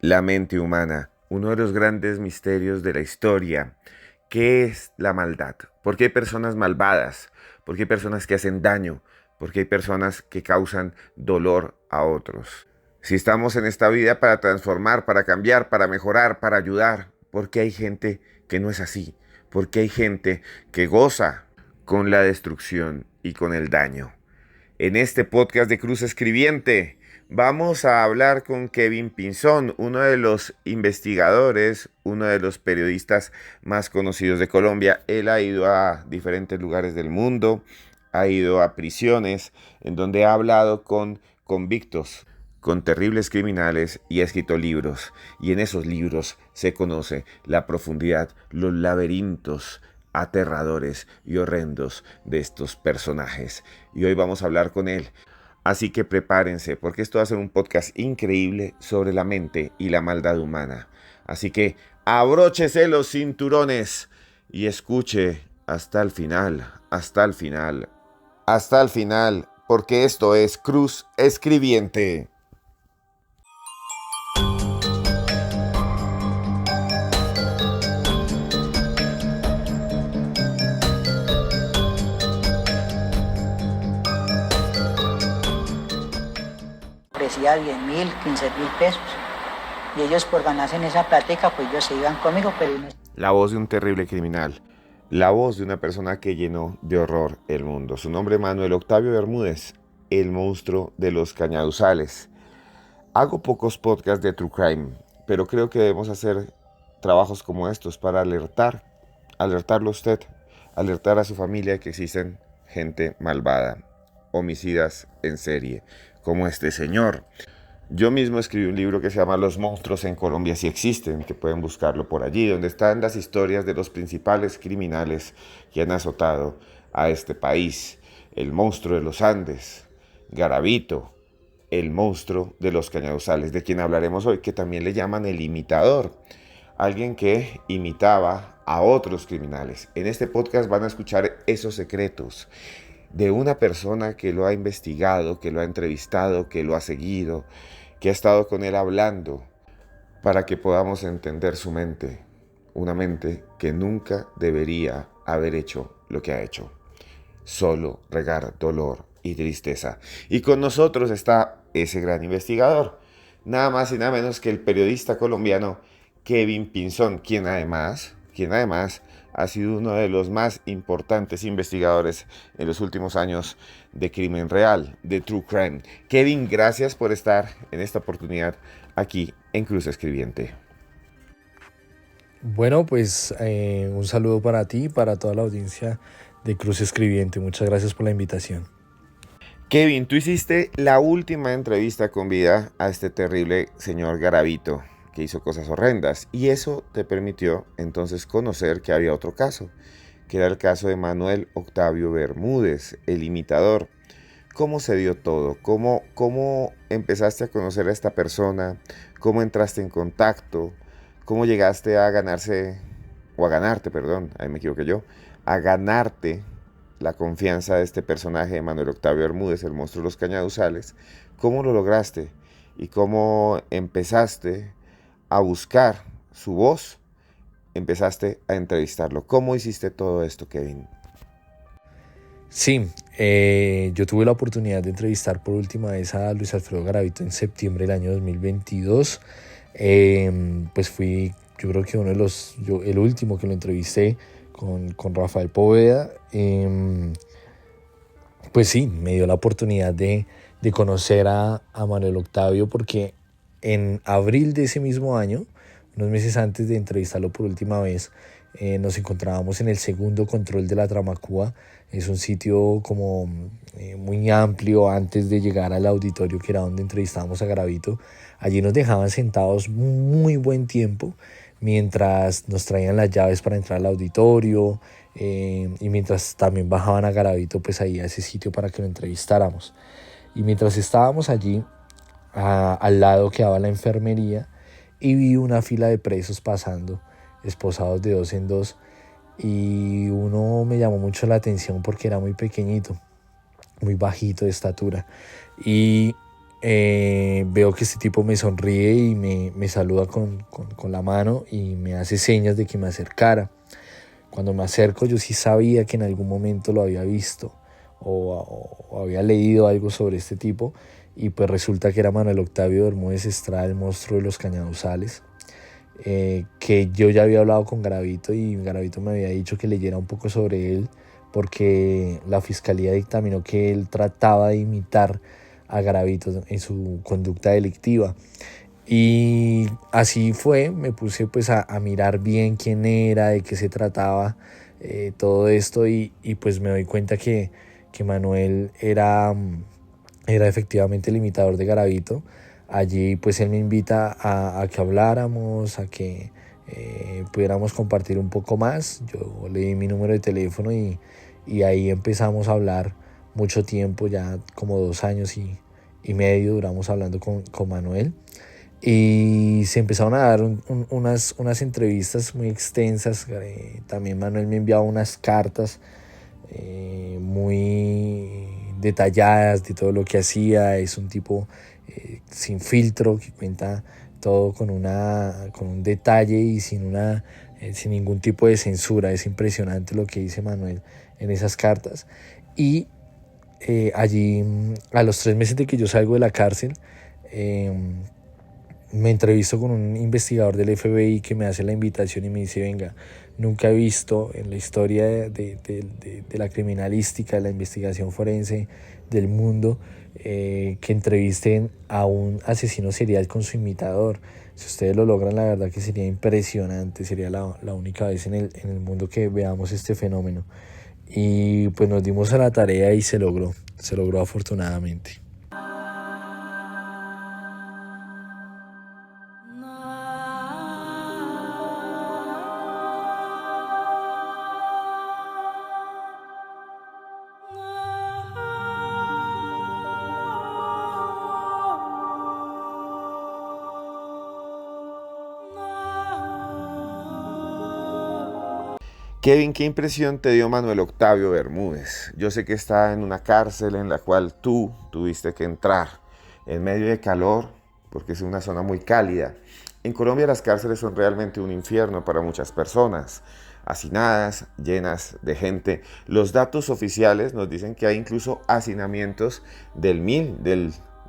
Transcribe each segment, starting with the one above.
La mente humana, uno de los grandes misterios de la historia. ¿Qué es la maldad? ¿Por qué hay personas malvadas? ¿Por qué hay personas que hacen daño? ¿Por qué hay personas que causan dolor a otros? Si estamos en esta vida para transformar, para cambiar, para mejorar, para ayudar, ¿por qué hay gente que no es así? ¿Por qué hay gente que goza con la destrucción y con el daño? En este podcast de Cruz Escribiente vamos a hablar con Kevin Pinzón, uno de los investigadores, uno de los periodistas más conocidos de Colombia. Él ha ido a diferentes lugares del mundo, ha ido a prisiones, en donde ha hablado con convictos, con terribles criminales y ha escrito libros. Y en esos libros se conoce la profundidad, los laberintos aterradores y horrendos de estos personajes. Y hoy vamos a hablar con él. Así que prepárense, porque esto va a ser un podcast increíble sobre la mente y la maldad humana. Así que abróchese los cinturones y escuche hasta el final, hasta el final, hasta el final, porque esto es Cruz Escribiente. Ofrecía 10.000, 15.000 pesos. Y ellos por ganarse en esa plática, pues ellos se iban conmigo, pero uno... La voz de un terrible criminal. La voz de una persona que llenó de horror el mundo. Su nombre Manuel Octavio Bermúdez, el monstruo de los cañaduzales. Hago pocos podcasts de True Crime, pero creo que debemos hacer trabajos como estos para alertarlo a usted, alertar a su familia que existen gente malvada, homicidas en serie, como este señor. Yo mismo escribí un libro que se llama Los monstruos en Colombia sí existen, que pueden buscarlo por allí, donde están las historias de los principales criminales que han azotado a este país. El monstruo de los Andes, Garavito, el monstruo de los cañaduzales, de quien hablaremos hoy, que también le llaman el imitador, alguien que imitaba a otros criminales. En este podcast van a escuchar esos secretos de una persona que lo ha investigado, que lo ha entrevistado, que lo ha seguido, que ha estado con él hablando, para que podamos entender su mente, una mente que nunca debería haber hecho lo que ha hecho, solo regar dolor y tristeza. Y con nosotros está ese gran investigador, nada más y nada menos que el periodista colombiano Kevin Pinzón, quien además ha sido uno de los más importantes investigadores en los últimos años de crimen real, de True Crime. Kevin, gracias por estar en esta oportunidad aquí en Cruz Escribiente. Bueno, pues un saludo para ti y para toda la audiencia de Cruz Escribiente. Muchas gracias por la invitación. Kevin, tú hiciste la última entrevista con vida a este terrible señor Garavito, que hizo cosas horrendas, y eso te permitió entonces conocer que había otro caso, que era el caso de Manuel Octavio Bermúdez, el imitador. ¿Cómo se dio todo? ¿Cómo empezaste a conocer a esta persona? ¿Cómo entraste en contacto? ¿Cómo llegaste a ganarte, perdón, ahí me equivoqué yo, a ganarte la confianza de este personaje de Manuel Octavio Bermúdez, el monstruo de los cañaduzales? ¿Cómo lo lograste? ¿Y cómo empezaste a buscar su voz? Empezaste a entrevistarlo. ¿Cómo hiciste todo esto, Kevin? Sí, yo tuve la oportunidad de entrevistar por última vez a Luis Alfredo Garavito en septiembre del año 2022. Pues fui, yo creo que el último que lo entrevisté con Rafael Poveda. Pues sí, me dio la oportunidad de conocer a Manuel Octavio, porque en abril de ese mismo año, unos meses antes de entrevistarlo por última vez, nos encontrábamos en el segundo control de la Tramacúa. Es un sitio como muy amplio antes de llegar al auditorio, que era donde entrevistábamos a Garavito. Allí nos dejaban sentados muy buen tiempo mientras nos traían las llaves para entrar al auditorio, y mientras también bajaban a Garavito pues ahí a ese sitio para que lo entrevistáramos. Y mientras estábamos allí, al lado quedaba la enfermería, y vi una fila de presos pasando, esposados de dos en dos, y uno me llamó mucho la atención porque era muy pequeñito, muy bajito de estatura, y veo que este tipo me sonríe y me saluda con la mano y me hace señas de que me acercara. Cuando me acerco, yo sí sabía que en algún momento lo había visto o había leído algo sobre este tipo, y pues resulta que era Manuel Octavio Bermúdez Estrada, el monstruo de los Cañaduzales, que yo ya había hablado con Garavito y Garavito me había dicho que leyera un poco sobre él porque la fiscalía dictaminó que él trataba de imitar a Garavito en su conducta delictiva. Y así fue, me puse pues a mirar bien quién era, de qué se trataba, todo esto, y pues me doy cuenta que Manuel era efectivamente el imitador de Garavito. Allí pues él me invita a que habláramos, a que pudiéramos compartir un poco más. Yo le di mi número de teléfono y ahí empezamos a hablar mucho tiempo, ya como 2 años y medio duramos hablando con Manuel. Y se empezaron a dar unas entrevistas muy extensas. También Manuel me enviaba unas cartas muy detalladas de todo lo que hacía. Es un tipo sin filtro, que cuenta todo con un detalle y sin ningún tipo de censura. Es impresionante lo que dice Manuel en esas cartas. Y allí, a los 3 meses de que yo salgo de la cárcel, me entrevisto con un investigador del FBI que me hace la invitación y me dice: venga, nunca he visto en la historia de la criminalística, de la investigación forense del mundo, que entrevisten a un asesino serial con su imitador. Si ustedes lo logran, la verdad que sería impresionante, sería la única vez en el mundo que veamos este fenómeno. Y pues nos dimos a la tarea y se logró afortunadamente. Kevin, ¿qué impresión te dio Manuel Octavio Bermúdez? Yo sé que está en una cárcel en la cual tú tuviste que entrar en medio de calor, porque es una zona muy cálida. En Colombia las cárceles son realmente un infierno para muchas personas, hacinadas, llenas de gente. Los datos oficiales nos dicen que hay incluso hacinamientos del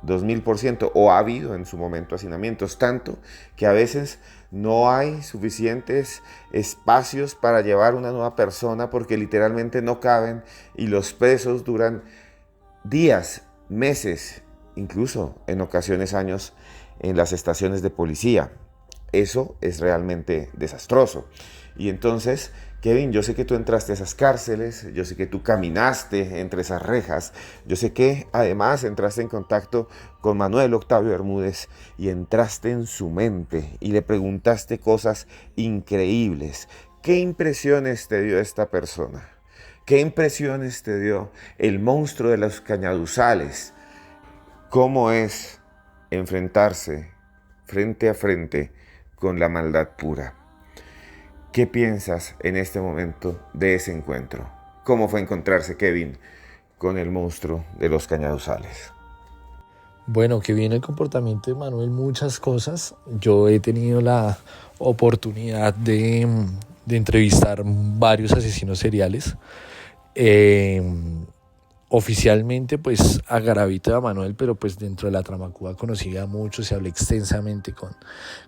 2000%, o ha habido en su momento hacinamientos, tanto que a veces no hay suficientes espacios para llevar una nueva persona porque literalmente no caben, y los presos duran días, meses, incluso en ocasiones años en las estaciones de policía. Eso es realmente desastroso. Y entonces, Kevin, yo sé que tú entraste a esas cárceles, yo sé que tú caminaste entre esas rejas, yo sé que además entraste en contacto con Manuel Octavio Bermúdez y entraste en su mente y le preguntaste cosas increíbles. ¿Qué impresiones te dio esta persona? ¿Qué impresiones te dio el monstruo de los Cañaduzales? ¿Cómo es enfrentarse frente a frente con la maldad pura? ¿Qué piensas en este momento de ese encuentro? ¿Cómo fue encontrarse Kevin con el monstruo de los Cañaduzales? Bueno, que viene el comportamiento de Manuel, muchas cosas. Yo he tenido la oportunidad de entrevistar varios asesinos seriales. Oficialmente pues a Garavito y a Manuel, pero pues dentro de la Tramacuba conocí a muchos, se hablé extensamente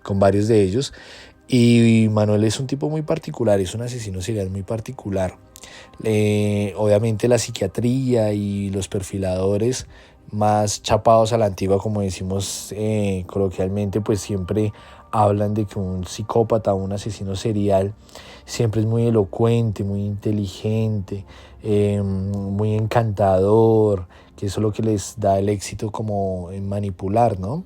con varios de ellos. Y Manuel es un tipo muy particular, es un asesino serial muy particular. Obviamente la psiquiatría y los perfiladores más chapados a la antigua, como decimos coloquialmente, pues siempre hablan de que un psicópata, un asesino serial, siempre es muy elocuente, muy inteligente, muy encantador, que eso es lo que les da el éxito como en manipular, ¿no?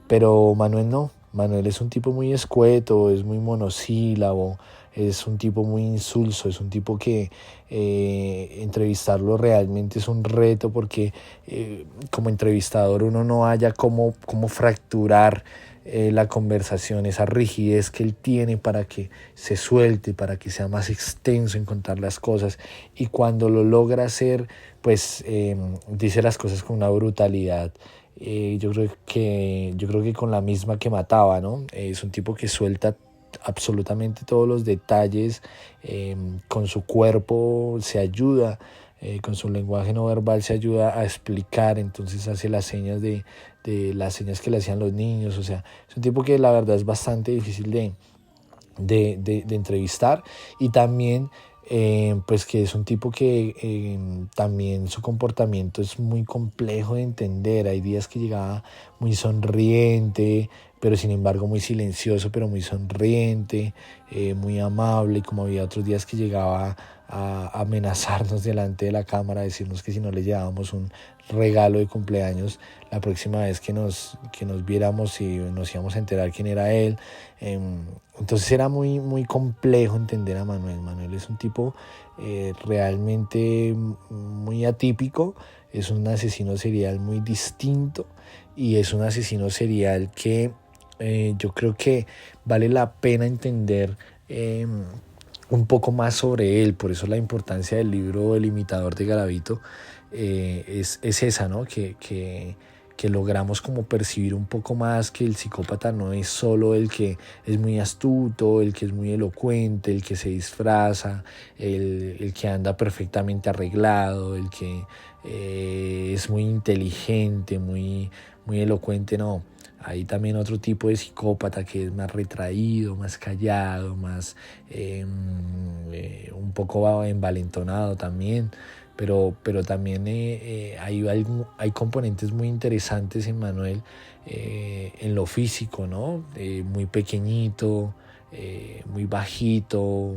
Pero Manuel no. Manuel es un tipo muy escueto, es muy monosílabo, es un tipo muy insulso, es un tipo que entrevistarlo realmente es un reto porque como entrevistador uno no haya cómo fracturar la conversación, esa rigidez que él tiene para que se suelte, para que sea más extenso en contar las cosas, y cuando lo logra hacer, pues dice las cosas con una brutalidad yo creo que con la misma que mataba, ¿no? Es un tipo que suelta absolutamente todos los detalles, con su cuerpo se ayuda, con su lenguaje no verbal se ayuda a explicar, entonces hace las señas de las señas que le hacían los niños, o sea, es un tipo que la verdad es bastante difícil de entrevistar, y también pues que es un tipo que también su comportamiento es muy complejo de entender. Hay días que llegaba muy sonriente, pero sin embargo muy silencioso, pero muy sonriente, muy amable, y como había otros días que llegaba a amenazarnos delante de la cámara, a decirnos que si no le llevábamos un regalo de cumpleaños la próxima vez que nos viéramos y nos íbamos a enterar quién era él. Entonces era muy, muy complejo entender a Manuel. Manuel es un tipo realmente muy atípico, es un asesino serial muy distinto, y es un asesino serial que yo creo que vale la pena entender un poco más sobre él. Por eso la importancia del libro El imitador de Garavito es esa, ¿no? Que logramos como percibir un poco más que el psicópata no es solo el que es muy astuto, el que es muy elocuente, el que se disfraza, el que anda perfectamente arreglado, el que es muy inteligente, muy, muy elocuente, no. Hay también otro tipo de psicópata que es más retraído, más callado, más un poco envalentonado también. Pero también hay componentes muy interesantes en Manuel, en lo físico, ¿no? Muy pequeñito, muy bajito,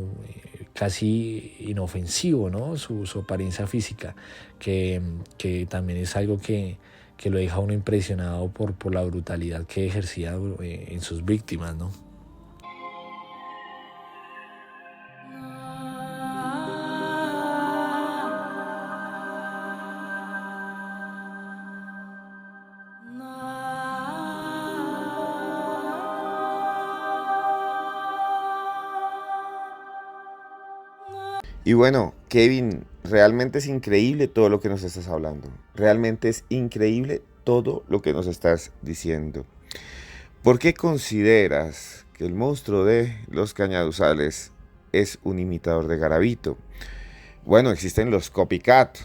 casi inofensivo, ¿no? Su apariencia física, que también es algo que lo deja a uno impresionado por la brutalidad que ejercía en sus víctimas, ¿no? Y bueno, Kevin, realmente es increíble todo lo que nos estás hablando. Realmente es increíble todo lo que nos estás diciendo. ¿Por qué consideras que el monstruo de los Cañaduzales es un imitador de Garavito? Bueno, existen los copycat,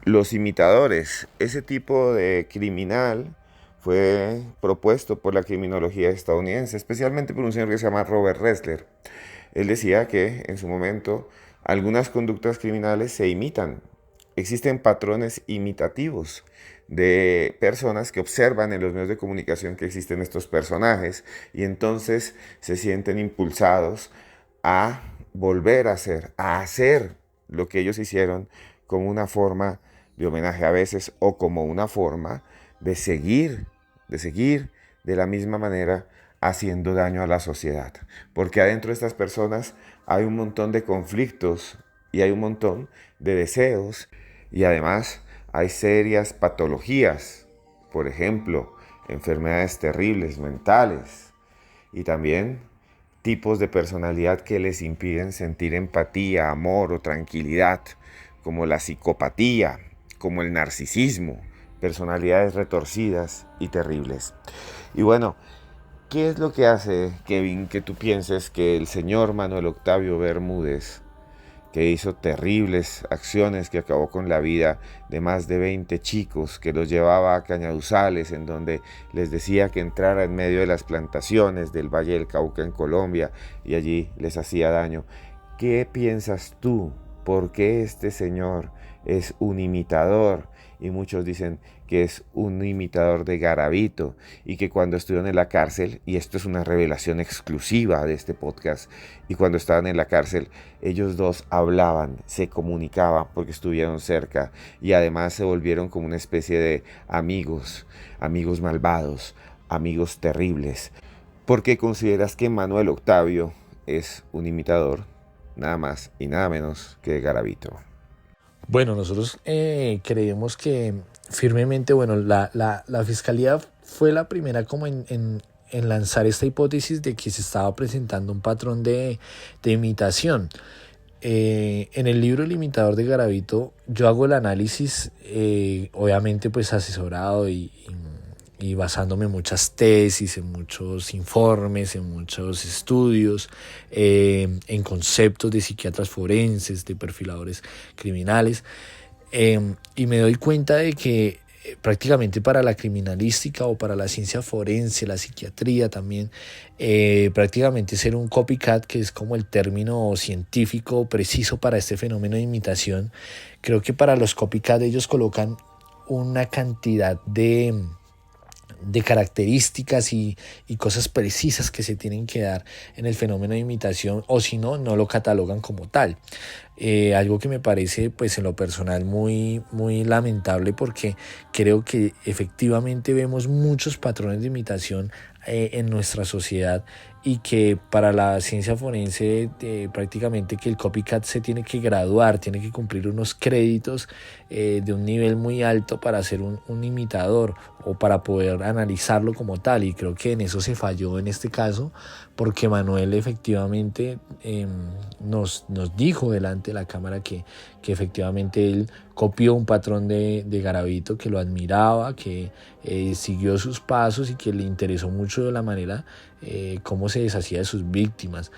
los imitadores. Ese tipo de criminal fue propuesto por la criminología estadounidense, especialmente por un señor que se llama Robert Ressler. Él decía que en su momento algunas conductas criminales se imitan. Existen patrones imitativos de personas que observan en los medios de comunicación que existen estos personajes y entonces se sienten impulsados a volver a hacer lo que ellos hicieron, como una forma de homenaje a veces, o como una forma de seguir de la misma manera haciendo daño a la sociedad. Porque adentro de estas personas hay un montón de conflictos y hay un montón de deseos, y además hay serias patologías, por ejemplo, enfermedades terribles mentales, y también tipos de personalidad que les impiden sentir empatía, amor o tranquilidad, como la psicopatía, como el narcisismo, personalidades retorcidas y terribles. Y bueno, ¿qué es lo que hace, Kevin, que tú pienses que el señor Manuel Octavio Bermúdez, que hizo terribles acciones, que acabó con la vida de más de 20 chicos, que los llevaba a Cañaduzales, en donde les decía que entrara en medio de las plantaciones del Valle del Cauca en Colombia, y allí les hacía daño? ¿Qué piensas tú? ¿Por qué este señor es un imitador? Y muchos dicen que es un imitador de Garavito, y que cuando estuvieron en la cárcel, y esto es una revelación exclusiva de este podcast, y cuando estaban en la cárcel, ellos dos hablaban, se comunicaban porque estuvieron cerca, y además se volvieron como una especie de amigos, amigos malvados, amigos terribles. ¿Por qué consideras que Manuel Octavio es un imitador, nada más y nada menos que de Garavito? Bueno, nosotros creemos que firmemente, bueno, la fiscalía fue la primera como en lanzar esta hipótesis de que se estaba presentando un patrón de imitación. En el libro El imitador de Garavito yo hago el análisis, obviamente pues asesorado y basándome en muchas tesis, en muchos informes, en muchos estudios, en conceptos de psiquiatras forenses, de perfiladores criminales, y me doy cuenta de que prácticamente para la criminalística o para la ciencia forense, la psiquiatría también, prácticamente ser un copycat, que es como el término científico preciso para este fenómeno de imitación, creo que para los copycat ellos colocan una cantidad de características y cosas precisas que se tienen que dar en el fenómeno de imitación, o si no, no lo catalogan como tal. Algo que me parece, pues en lo personal, muy, muy lamentable, porque creo que efectivamente vemos muchos patrones de imitación en nuestra sociedad, y que para la ciencia forense prácticamente que el copycat se tiene que graduar, tiene que cumplir unos créditos de un nivel muy alto para ser un imitador o para poder analizarlo como tal, y creo que en eso se falló en este caso, porque Manuel efectivamente nos dijo delante de la cámara que efectivamente él copió un patrón de Garavito, que lo admiraba, que siguió sus pasos y que le interesó mucho de la manera cómo se deshacía de sus víctimas.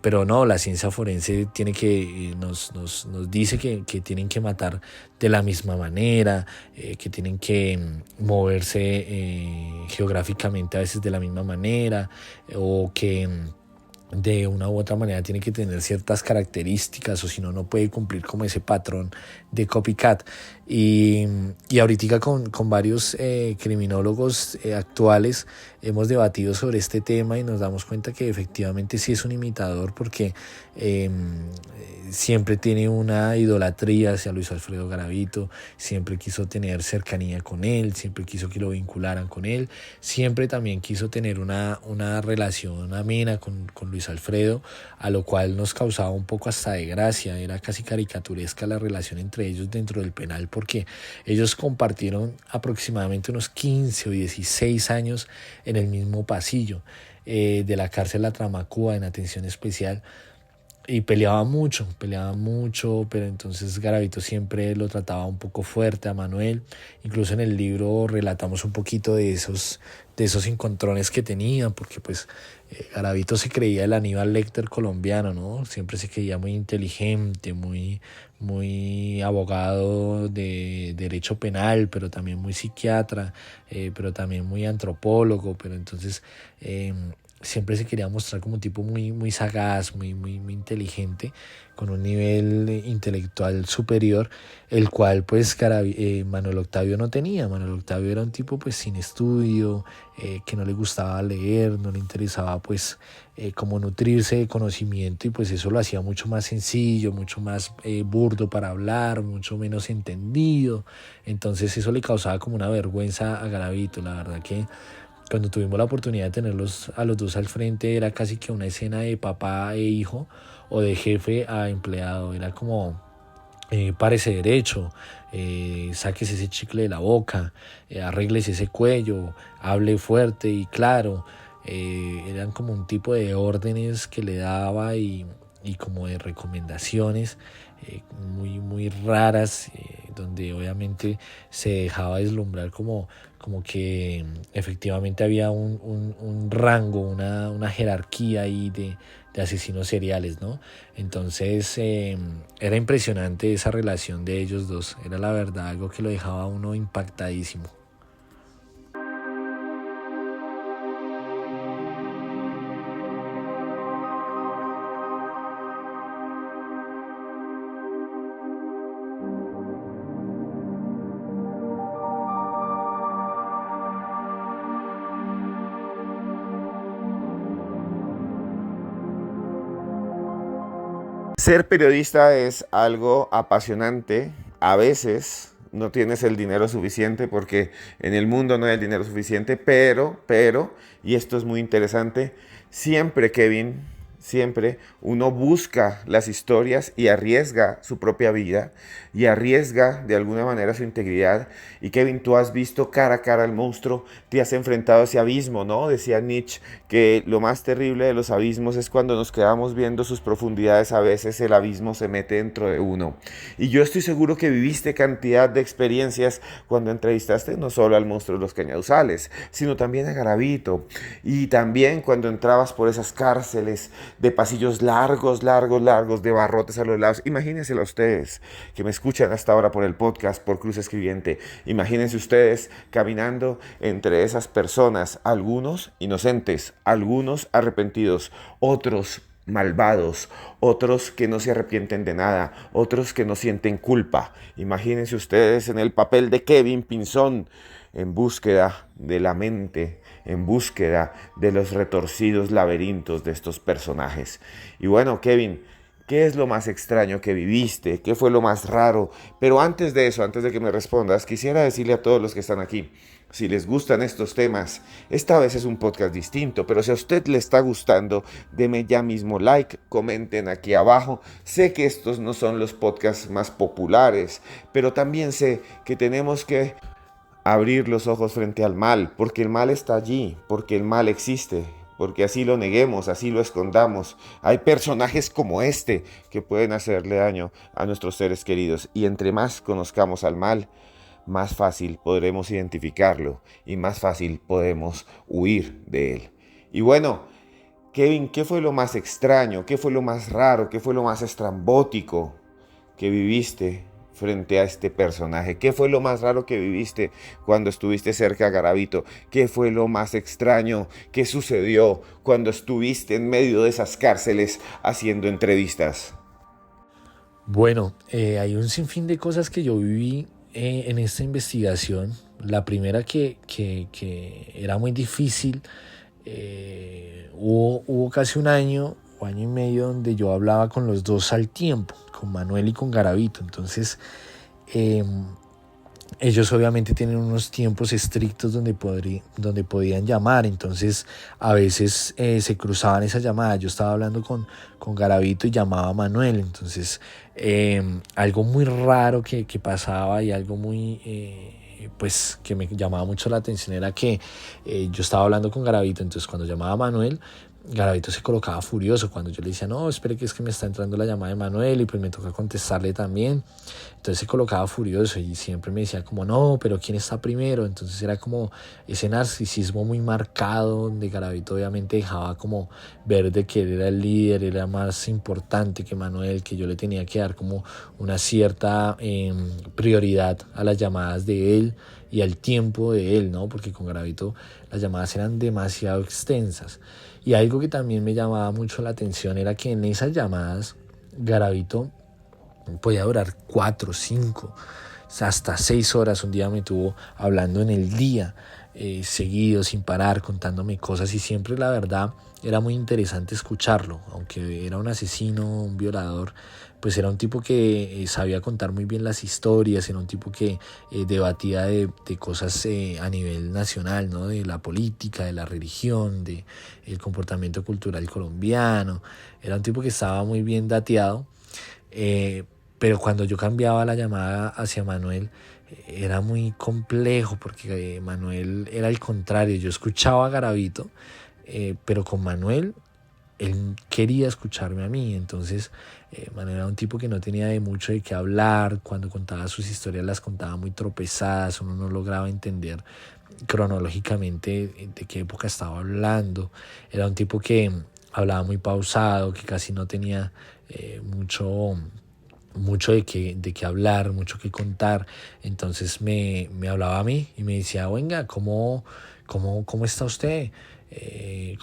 Pero no, la ciencia forense tiene que nos dice que tienen que matar de la misma manera, que tienen que moverse geográficamente a veces de la misma manera, o que de una u otra manera tiene que tener ciertas características, o si no, no puede cumplir como ese patrón de copycat. Y ahorita con varios criminólogos actuales hemos debatido sobre este tema, y nos damos cuenta que efectivamente sí es un imitador, porque siempre tiene una idolatría hacia Luis Alfredo Garavito, siempre quiso tener cercanía con él, siempre quiso que lo vincularan con él, siempre también quiso tener una relación amena con Luis Alfredo, a lo cual nos causaba un poco hasta de gracia. Era casi caricaturesca la relación entre ellos dentro del penal, porque ellos compartieron aproximadamente unos 15 o 16 años en el mismo pasillo de la cárcel La Tramacúa, en atención especial, y peleaban mucho, pero entonces Garavito siempre lo trataba un poco fuerte a Manuel. Incluso en el libro relatamos un poquito de esos encontrones que tenían, porque pues Garavito se creía el Aníbal Lecter colombiano, ¿no? Siempre se creía muy inteligente, muy abogado de derecho penal, pero también muy psiquiatra, pero también muy antropólogo, pero entonces siempre se quería mostrar como un tipo muy sagaz, muy inteligente, con un nivel intelectual superior, el cual pues Manuel Octavio no tenía. Manuel Octavio era un tipo pues sin estudio, que no le gustaba leer, no le interesaba pues como nutrirse de conocimiento, y pues eso lo hacía mucho más sencillo, mucho más burdo para hablar, mucho menos entendido. Entonces eso le causaba como una vergüenza a Garavito. La verdad que cuando tuvimos la oportunidad de tenerlos a los dos al frente, era casi que una escena de papá e hijo, o de jefe a empleado. Era como, párese derecho, sáquese ese chicle de la boca, arréglese ese cuello, hable fuerte y claro. Eran como un tipo de órdenes que le daba, y como de recomendaciones muy raras, donde obviamente se dejaba deslumbrar como que efectivamente había un rango, una jerarquía ahí de asesinos seriales, ¿no? Entonces era impresionante esa relación de ellos dos. Era la verdad algo que lo dejaba a uno impactadísimo. Ser periodista es algo apasionante. A veces no tienes el dinero suficiente, porque en el mundo no hay el dinero suficiente, pero, y esto es muy interesante, siempre, Kevin, siempre uno busca las historias y arriesga su propia vida y arriesga de alguna manera su integridad. Y Kevin, tú has visto cara a cara al monstruo, te has enfrentado a ese abismo, ¿no? Decía Nietzsche que lo más terrible de los abismos es cuando nos quedamos viendo sus profundidades, a veces el abismo se mete dentro de uno. Y yo estoy seguro que viviste cantidad de experiencias cuando entrevistaste no solo al monstruo de los Cañaduzales, sino también a Garavito. Y también cuando entrabas por esas cárceles de pasillos largos, largos, largos, de barrotes a los lados. Imagínenselo a ustedes que me escuchan hasta ahora por el podcast, por Cruz Escribiente. Imagínense ustedes caminando entre esas personas, algunos inocentes, algunos arrepentidos, otros malvados, otros que no se arrepienten de nada, otros que no sienten culpa. Imagínense ustedes en el papel de Kevin Pinzón, en búsqueda de la mente, en búsqueda de los retorcidos laberintos de estos personajes. Y bueno, Kevin, ¿qué es lo más extraño que viviste? ¿Qué fue lo más raro? Pero antes de eso, antes de que me respondas, quisiera decirle a todos los que están aquí, si les gustan estos temas, esta vez es un podcast distinto, pero si a usted le está gustando, deme ya mismo like, comenten aquí abajo. Sé que estos no son los podcasts más populares, pero también sé que tenemos que abrir los ojos frente al mal, porque el mal está allí, porque el mal existe, porque así lo neguemos, así lo escondamos. Hay personajes como este que pueden hacerle daño a nuestros seres queridos, y entre más conozcamos al mal, más fácil podremos identificarlo y más fácil podemos huir de él. Y bueno, Kevin, ¿qué fue lo más extraño? ¿Qué fue lo más raro? ¿Qué fue lo más estrambótico que viviste frente a este personaje? ¿Qué fue lo más raro que viviste cuando estuviste cerca a Garavito? ¿Qué fue lo más extraño que sucedió cuando estuviste en medio de esas cárceles haciendo entrevistas? Bueno, hay un sinfín de cosas que yo viví en esta investigación. La primera que era muy difícil, hubo casi un año o año y medio donde yo hablaba con los dos al tiempo, con Manuel y con Garavito. Entonces, ellos obviamente tienen unos tiempos estrictos donde podían llamar, entonces a veces se cruzaban esas llamadas. Yo estaba hablando con Garavito y llamaba a Manuel, entonces algo muy raro que pasaba y algo muy pues que me llamaba mucho la atención era que yo estaba hablando con Garavito, entonces cuando llamaba a Manuel, Garavito se colocaba furioso cuando yo le decía, no, espere que es que me está entrando la llamada de Manuel y pues me toca contestarle también. Entonces se colocaba furioso y siempre me decía como, no, pero ¿quién está primero? Entonces era como ese narcisismo muy marcado donde Garavito obviamente dejaba como ver de que él era el líder, era más importante que Manuel, que yo le tenía que dar como una cierta prioridad a las llamadas de él y al tiempo de él, ¿no? Porque con Garavito las llamadas eran demasiado extensas. Y algo que también me llamaba mucho la atención era que en esas llamadas Garavito podía durar 4, 5, hasta 6 horas. Un día me tuvo hablando en el día, seguido, sin parar, contándome cosas, y siempre la verdad era muy interesante escucharlo. Aunque era un asesino, un violador, pues era un tipo que sabía contar muy bien las historias, era un tipo que debatía de cosas a nivel nacional, ¿no? De la política, de la religión, de el comportamiento cultural colombiano. Era un tipo que estaba muy bien dateado, pero cuando yo cambiaba la llamada hacia Manuel, era muy complejo porque Manuel era el contrario. Yo escuchaba a Garavito, pero con Manuel él quería escucharme a mí. Entonces Manuel era un tipo que no tenía de mucho de qué hablar. Cuando contaba sus historias las contaba muy tropezadas, uno no lograba entender cronológicamente de qué época estaba hablando. Era un tipo que hablaba muy pausado, que casi no tenía mucho de qué hablar, mucho que contar. Entonces me hablaba a mí y me decía, venga, ¿cómo está usted?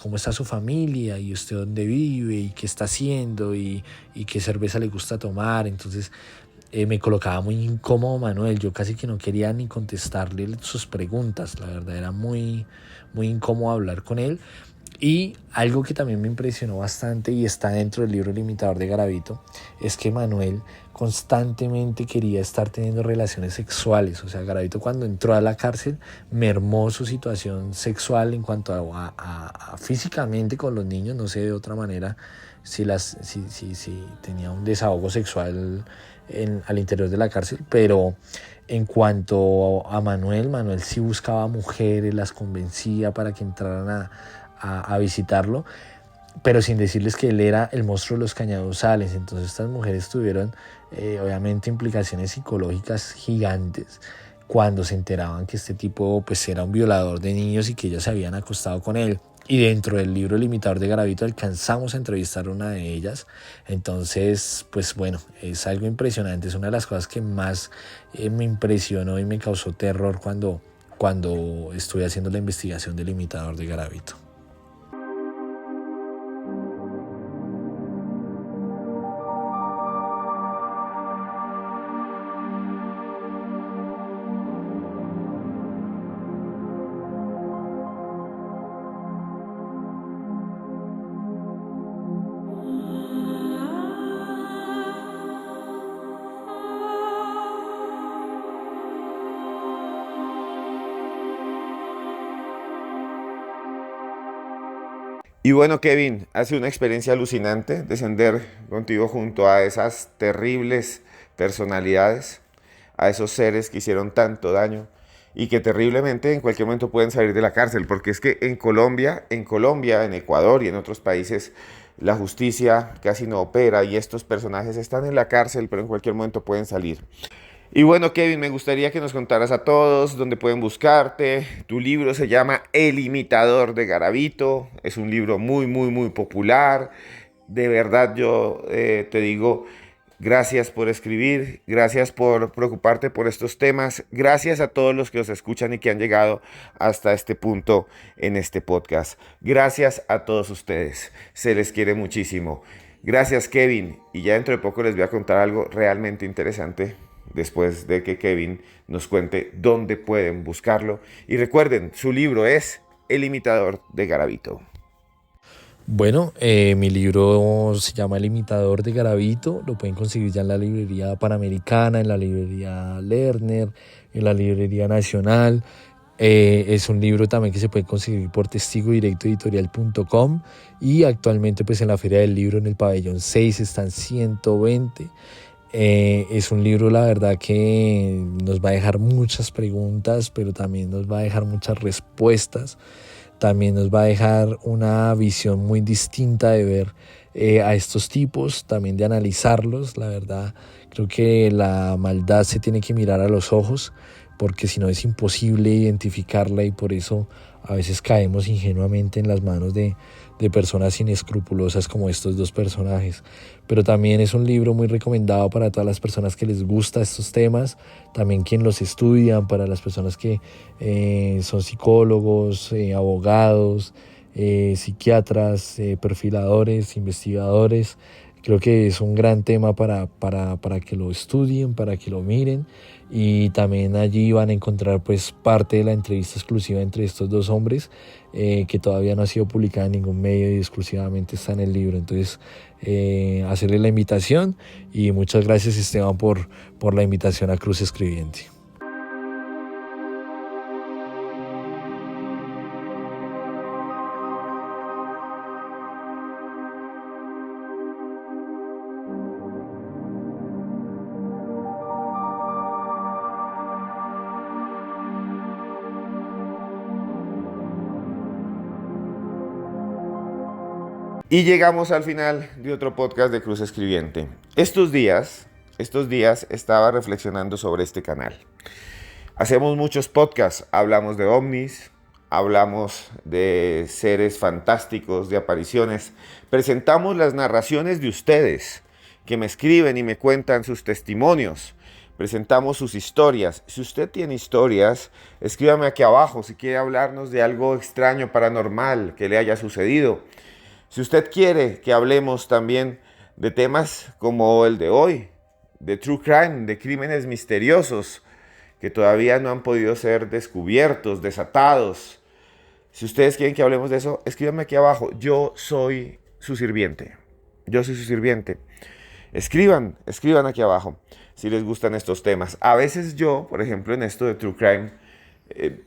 ¿Cómo está su familia? ¿Y usted dónde vive? ¿Y qué está haciendo? ¿Y qué cerveza le gusta tomar? Entonces me colocaba muy incómodo Manuel. Yo casi que no quería ni contestarle sus preguntas. La verdad era muy, muy incómodo hablar con él. Y algo que también me impresionó bastante y está dentro del libro El Imitador de Garavito es que Manuel constantemente quería estar teniendo relaciones sexuales. O sea, Garavito cuando entró a la cárcel mermó su situación sexual en cuanto a físicamente con los niños. No sé de otra manera si tenía un desahogo sexual al interior de la cárcel, pero en cuanto a Manuel sí buscaba mujeres, las convencía para que entraran a visitarlo, pero sin decirles que él era el monstruo de los cañaduzales. Entonces estas mujeres tuvieron obviamente implicaciones psicológicas gigantes cuando se enteraban que este tipo pues era un violador de niños y que ellos se habían acostado con él. Y dentro del libro El Imitador de Garavito alcanzamos a entrevistar a una de ellas. Entonces, pues bueno, es algo impresionante. Es una de las cosas que más me impresionó y me causó terror cuando estuve haciendo la investigación del Imitador de Garavito. Y bueno, Kevin, ha sido una experiencia alucinante descender contigo junto a esas terribles personalidades, a esos seres que hicieron tanto daño y que terriblemente en cualquier momento pueden salir de la cárcel, porque es que en Colombia, en Ecuador y en otros países, la justicia casi no opera y estos personajes están en la cárcel, pero en cualquier momento pueden salir. Y bueno, Kevin, me gustaría que nos contaras a todos dónde pueden buscarte. Tu libro se llama El Imitador de Garavito. Es un libro muy, muy, muy popular. De verdad, yo te digo, gracias por escribir, gracias por preocuparte por estos temas, gracias a todos los que os escuchan y que han llegado hasta este punto en este podcast. Gracias a todos ustedes. Se les quiere muchísimo. Gracias, Kevin. Y ya dentro de poco les voy a contar algo realmente interesante después de que Kevin nos cuente dónde pueden buscarlo. Y recuerden, su libro es El Imitador de Garavito. Bueno, mi libro se llama El Imitador de Garavito. Lo pueden conseguir ya en la librería Panamericana, en la librería Lerner, en la librería Nacional. Es un libro también que se puede conseguir por testigodirectoeditorial.com y actualmente pues en la Feria del Libro en el pabellón 6 están 120. Es un libro, la verdad, que nos va a dejar muchas preguntas, pero también nos va a dejar muchas respuestas. También nos va a dejar una visión muy distinta de ver a estos tipos, también de analizarlos. La verdad, creo que la maldad se tiene que mirar a los ojos, porque si no es imposible identificarla y por eso a veces caemos ingenuamente en las manos de personas inescrupulosas como estos dos personajes. Pero también es un libro muy recomendado para todas las personas que les gustan estos temas, también quien los estudian, para las personas que son psicólogos, abogados, psiquiatras, perfiladores, investigadores. Creo que es un gran tema para que lo estudien, para que lo miren, y también allí van a encontrar pues parte de la entrevista exclusiva entre estos dos hombres que todavía no ha sido publicada en ningún medio y exclusivamente está en el libro. Entonces hacerle la invitación, y muchas gracias, Esteban, por la invitación a Cruz Escribiente. Y llegamos al final de otro podcast de Cruz Escribiente. Estos días estaba reflexionando sobre este canal. Hacemos muchos podcasts, hablamos de ovnis, hablamos de seres fantásticos, de apariciones. Presentamos las narraciones de ustedes, que me escriben y me cuentan sus testimonios. Presentamos sus historias. Si usted tiene historias, escríbame aquí abajo si quiere hablarnos de algo extraño, paranormal, que le haya sucedido. Si usted quiere que hablemos también de temas como el de hoy, de true crime, de crímenes misteriosos que todavía no han podido ser descubiertos, desatados. Si ustedes quieren que hablemos de eso, escríbanme aquí abajo. Yo soy su sirviente. Yo soy su sirviente. Escriban aquí abajo si les gustan estos temas. A veces yo, por ejemplo, en esto de True Crime,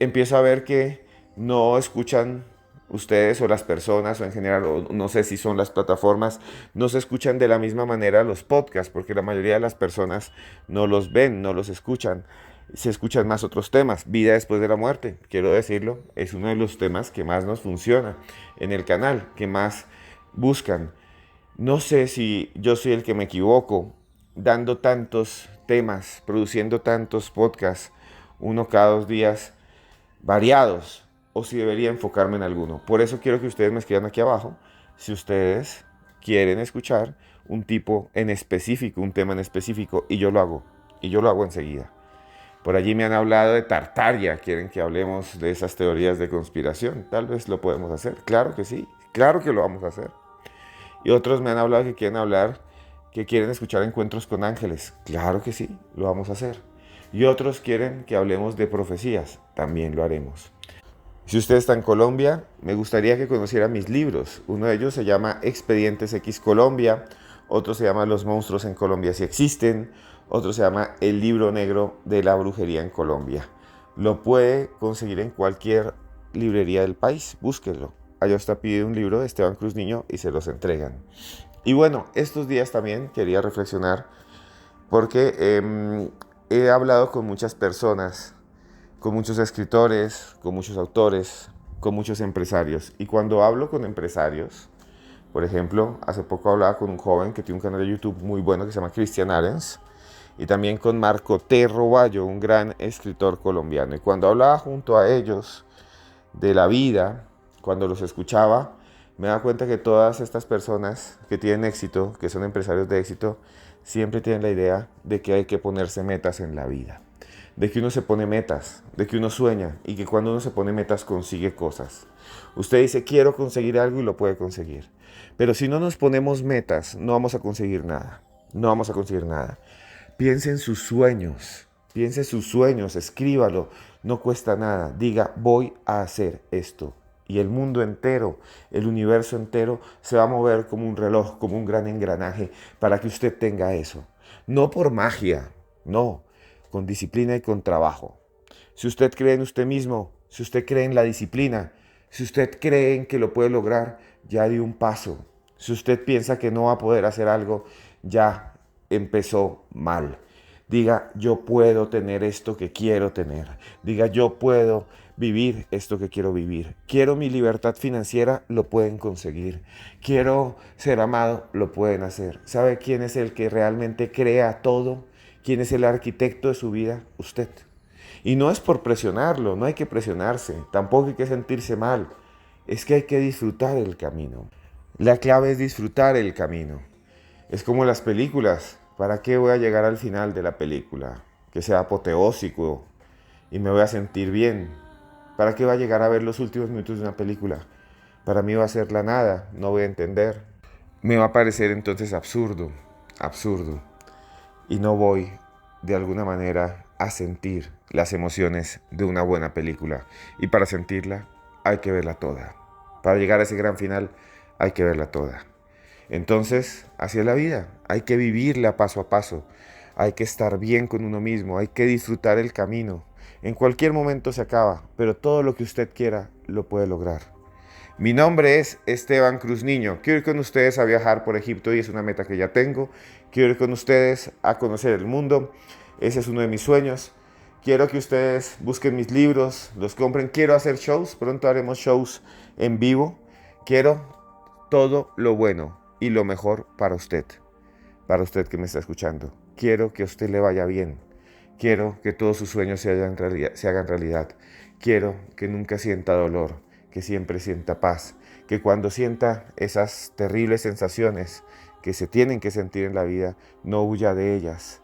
empiezo a ver que no escuchan ustedes o las personas o en general, o no sé si son las plataformas, no se escuchan de la misma manera los podcasts, porque la mayoría de las personas no los ven, no los escuchan. Se escuchan más otros temas. Vida después de la muerte, quiero decirlo, es uno de los temas que más nos funciona en el canal, que más buscan. No sé si yo soy el que me equivoco, dando tantos temas, produciendo tantos podcasts, uno cada 2 días, variados, o si debería enfocarme en alguno. Por eso quiero que ustedes me escriban aquí abajo si ustedes quieren escuchar un tipo en específico, un tema en específico, y yo lo hago, enseguida. Por allí me han hablado de Tartaria, quieren que hablemos de esas teorías de conspiración. Tal vez lo podemos hacer, claro que sí, claro que lo vamos a hacer. Y otros me han hablado que quieren escuchar encuentros con ángeles. Claro que sí, lo vamos a hacer. Y otros quieren que hablemos de profecías. También lo haremos. Si usted está en Colombia, me gustaría que conociera mis libros. Uno de ellos se llama Expedientes X Colombia. Otro se llama Los monstruos en Colombia si existen. Otro se llama El libro negro de la brujería en Colombia. Lo puede conseguir en cualquier librería del país. Búsquelo. Allá usted pide un libro de Esteban Cruz Niño y se los entregan. Y bueno, estos días también quería reflexionar porque he hablado con muchas personas, con muchos escritores, con muchos autores, con muchos empresarios. Y cuando hablo con empresarios, por ejemplo, hace poco hablaba con un joven que tiene un canal de YouTube muy bueno que se llama Cristian Arens, y también con Marco T. Roballo, un gran escritor colombiano. Y cuando hablaba junto a ellos de la vida, cuando los escuchaba, me daba cuenta que todas estas personas que tienen éxito, que son empresarios de éxito, siempre tienen la idea de que hay que ponerse metas en la vida. De que uno se pone metas, de que uno sueña y que cuando uno se pone metas consigue cosas. Usted dice, quiero conseguir algo y lo puede conseguir. Pero si no nos ponemos metas, no vamos a conseguir nada. No vamos a conseguir nada. Piense en sus sueños, escríbalo, no cuesta nada. Diga, voy a hacer esto. Y el mundo entero, el universo entero se va a mover como un reloj, como un gran engranaje para que usted tenga eso. No por magia, no, con disciplina y con trabajo. Si usted cree en usted mismo, si usted cree en la disciplina, si usted cree en que lo puede lograr, ya dio un paso. Si usted piensa que no va a poder hacer algo, ya empezó mal. Diga, yo puedo tener esto que quiero tener. Diga, yo puedo vivir esto que quiero vivir. Quiero mi libertad financiera, lo pueden conseguir. Quiero ser amado, lo pueden hacer. ¿Sabe quién es el que realmente crea todo? ¿Quién es el arquitecto de su vida? Usted. Y no es por presionarlo, no hay que presionarse, tampoco hay que sentirse mal. Es que hay que disfrutar el camino. La clave es disfrutar el camino. Es como las películas. ¿Para qué voy a llegar al final de la película? Que sea apoteósico y me voy a sentir bien. ¿Para qué voy a llegar a ver los últimos minutos de una película? Para mí va a ser la nada, no voy a entender. Me va a parecer entonces absurdo. Y no voy, de alguna manera, a sentir las emociones de una buena película. Y para sentirla, hay que verla toda. Para llegar a ese gran final, hay que verla toda. Entonces, así es la vida. Hay que vivirla paso a paso. Hay que estar bien con uno mismo. Hay que disfrutar el camino. En cualquier momento se acaba, pero todo lo que usted quiera lo puede lograr. Mi nombre es Esteban Cruz Niño. Quiero ir con ustedes a viajar por Egipto y es una meta que ya tengo. Quiero ir con ustedes a conocer el mundo. Ese es uno de mis sueños. Quiero que ustedes busquen mis libros, los compren. Quiero hacer shows. Pronto haremos shows en vivo. Quiero todo lo bueno y lo mejor para usted que me está escuchando. Quiero que a usted le vaya bien. Quiero que todos sus sueños se hagan realidad. Quiero que nunca sienta dolor, que siempre sienta paz, que cuando sienta esas terribles sensaciones que se tienen que sentir en la vida, no huya de ellas.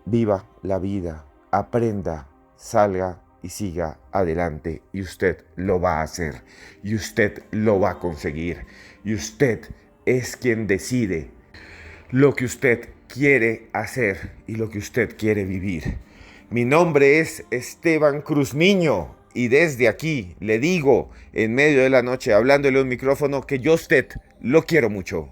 Viva la vida, aprenda, salga y siga adelante. Y usted lo va a hacer. Y usted lo va a conseguir. Y usted es quien decide lo que usted quiere hacer y lo que usted quiere vivir. Mi nombre es Esteban Cruz Niño y desde aquí le digo, en medio de la noche, hablándole a un micrófono, que yo a usted lo quiero mucho.